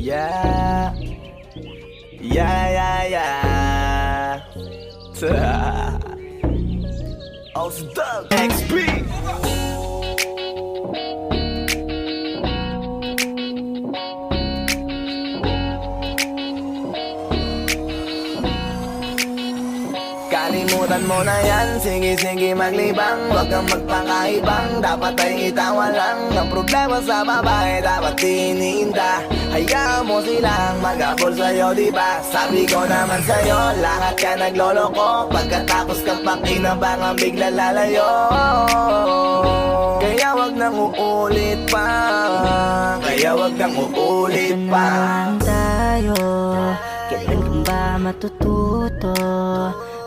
Yeah, yeah, yeah, yeah. Ausdog XP. Kalimutan mo na yan, sige maglibang. Huwag kang magpakaibang, dapat ay itawa lang. Ang problema sa babae, dapat tiniinda. Hayaan mo silang mag-abol sa'yo, diba? Sabi ko naman sa'yo, lahat ka nagloloko. Pagkatapos kang pakinabangan, bigla lalayo. Kaya wag nang uulit pa, kaya wag nang uulit pa. Tayo, kailan kang ba matututo?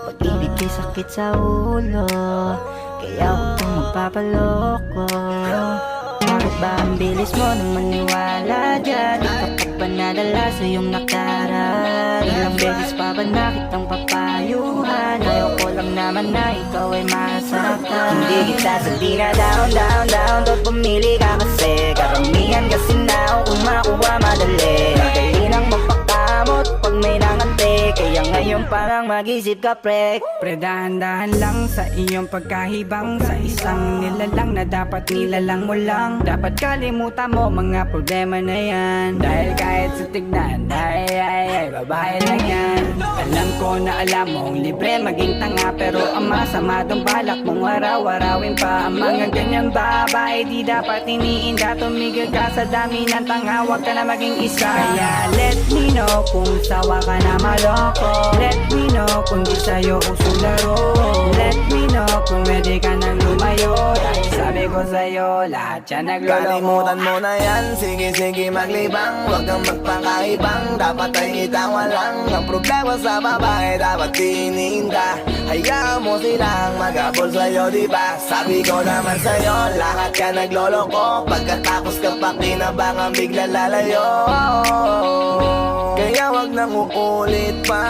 Pag-ibig ay sakit sa ulo, kaya huwag kang magpapaloko. Bakit ba ang bilis mo na maniwala dyan? Di ka pa nadala sa iyong nakaraan. Ilang beses pa ba na kitang papayuhan? Ayaw ko lang naman na ikaw ay masaktan. Hindi kita sabi na down, down, down. Doon pumili ka kasi karamihan kasi na kung makuha madali. Dali nang magpakamot pag may nangante. Kaya ngayon parang mag-isip ka pre. Dahan-dahan lang sa iyong pagkahibang. Sa isang nilalang na dapat nilalang mo lang. Dapat kalimutan mo mga problema na yan. Dahil kahit sa tignan, ay, babae lang yan. Alam ko na alam mong libre maging tanga. Pero ang masama dong balak mong araw-arawin pa. Ang mga ganyang babae di dapat iniinda. Tumigil ka sa dami ng tanga, huwag ka na maging isa. Kaya let me know kung sawa ka na maloko. Let me know kung di sa'yo uso laro. Let me know kung ready ka nang lumayo. Dahil sabi ko sa'yo, lahat yan nagloloko. Kalimutan mo na yan, sige maglibang. Huwag kang magpakaibang, dapat ay itawa lang. Ang problema sa babae, dapat tiniinda. Hayaan mo silang mag-abol sa'yo, diba? Sabi ko naman sa'yo, lahat ka nagloloko. Pagkatapos ka pakinabangan, bigla lalayo. Kaya wag nang uulit pa,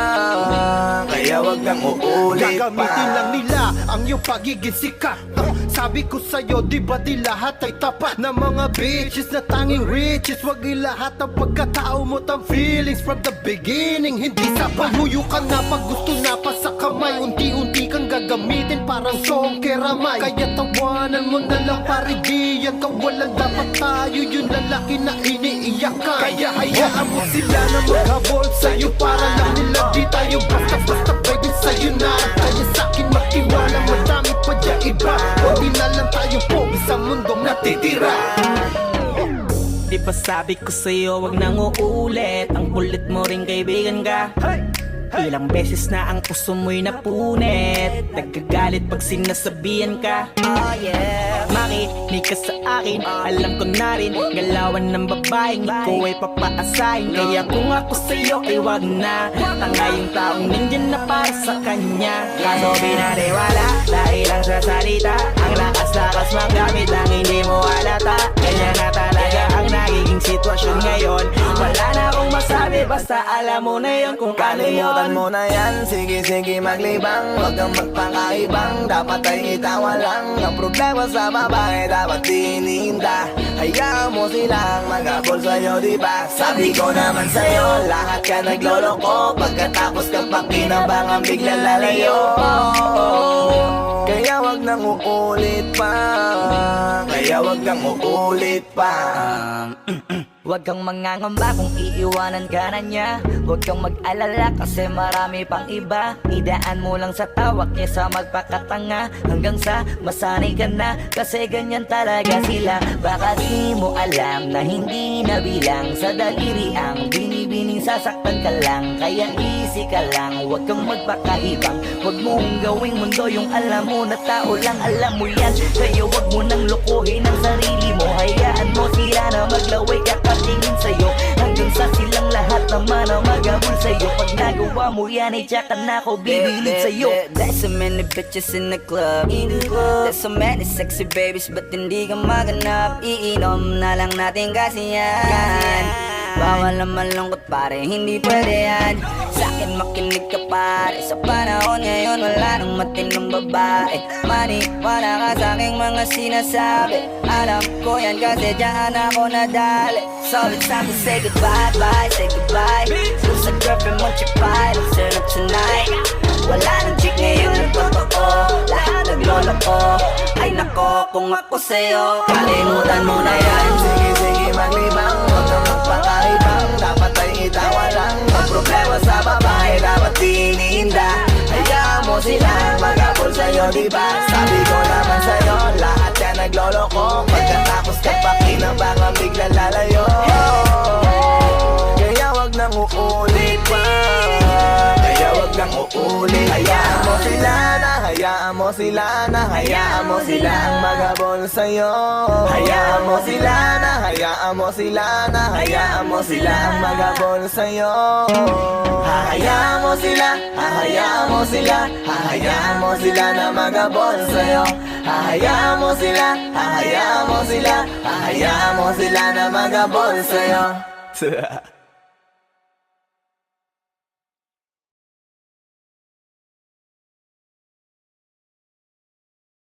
kaya wag nang uulit pa. Gagamitin lang nila ang iyong pagiging sikat. Sabi ko sa'yo, di ba di lahat ay tapat na mga bitches na tanging riches? Wag ilahat ang pagkatao mo ang feelings from the beginning. Hindi sapat, huyo ka na pag gusto na pa sa kamay. Unti-unti kang gagamitin parang song keramay. Kaya tawanan mo na lang pare, di yan kawalan. Dapat tayo yung lalaki na iniiyak ka. Kaya hayaan mo sila na maghabol sa'yo. Para lang nila di tayo basta-basta baby sa'yo na. Kaya sa'kin magtiwala, madami pa dyan iba. Huwag na lang tayo po sa mundong natitira. Di ba sabi ko sa'yo, wag nang uulit. Ang kulit mo rin kaibigan ka. Ilang beses na ang puso mo'y napunit. Nagkagalit pag sinasabihan ka. Oh yeah, Makinig ka sa akin, alam ko na rin galawan ng babaeng ikaw ay papaasahin. Kaya kung ako sa'yo ay wag na. Tanga yung taong nandyan na para sa kanya. Kaso binariwala dahil lang sa salita. Ang lakas-lakas magamit ang hindi mo halata. Kanya na talaga ang nagiging sitwasyon ngayon. Wala na akong masabi, basta alam mo na yun kung ano yun. Kalimutan mo na yan, sige maglibang. Huwag kang magpakaibang, dapat ay itawa lang. Ang problema sa babae, dapat tiniinda. Hayaan mo silang mag-abol sa'yo, diba? Sabi ko naman sa'yo, lahat ka nagloloko. Pagkatapos kang pakinabangan, bigla lalayo. Kaya wag nang uulit pa, kaya wag nang uulit pa. Huwag kang mangangamba kung iiwanan ka na niya. Huwag kang mag-alala kasi marami pang iba. Idaan mo lang sa tawag kesa magpakatanga. Hanggang sa masanay ka na kasi ganyan talaga sila. Baka di mo alam na hindi na bilang sa daliri ang binibining sasaktan ka lang. Kaya easy ka lang, huwag kang magpakaibang. Huwag mong gawing mundo yung alam mo na tao lang alam mo yan. Kaya huwag mo nang lokohin ang sarili mo. Hayaan mo sila na maglaway kakatingin sa'yo. Hanggang sa silang lahat naman ang mag-abol sa'yo. Pag nagawa mo yan ay tsaka na ako bibilid sa'yo. There's so many bitches in the club. There's so many sexy babies, ba't hindi ka maganap? Iinom na lang natin kasi yan. Bawal na malungkot pare, hindi pwede yan. Sa'kin makinig ka pare, sa panahon ngayon wala nang matinong babae. Maniwala ka sa'king mga sinasabi, alam ko yan kasi dyan ako nadali. So it's time to say goodbye, bye, say goodbye. Kung sa girlfriend mo chipay, let's turn up tonight. Wala nang chick ngayon ng totoo, lahat naglolo ko. Ay nako, kung ako sa'yo, kalimutan mo na yan. Sige, sige, maglibang, huwag kang magpakaibang. Dapat ay itawa lang, ang problema sa babae dapat tinihinda. Hayaan mo sila magabol sa'yo, diba? Sabi ko naman sa'yo, lahat yan nagloloko. Pagkatapos kapakinabang ang biglang lalayo. Kaya wag nang uulit pa, kaya wag nang uulit. Hayaan mo sila na, hayaan mo sila na, hayaan mo sila ang magabol sa'yo. Hayaan mo sila na, hayaan mo sila na, hayaan mo sila ang magabol sa'yo. Hahayaan mo sila, hahayaan mo sila, hahayaan mo sila na magabol sa'yo. Hahayaan mo sila, hahayaan mo sila, hahayaan mo sila na magabol sa'yo.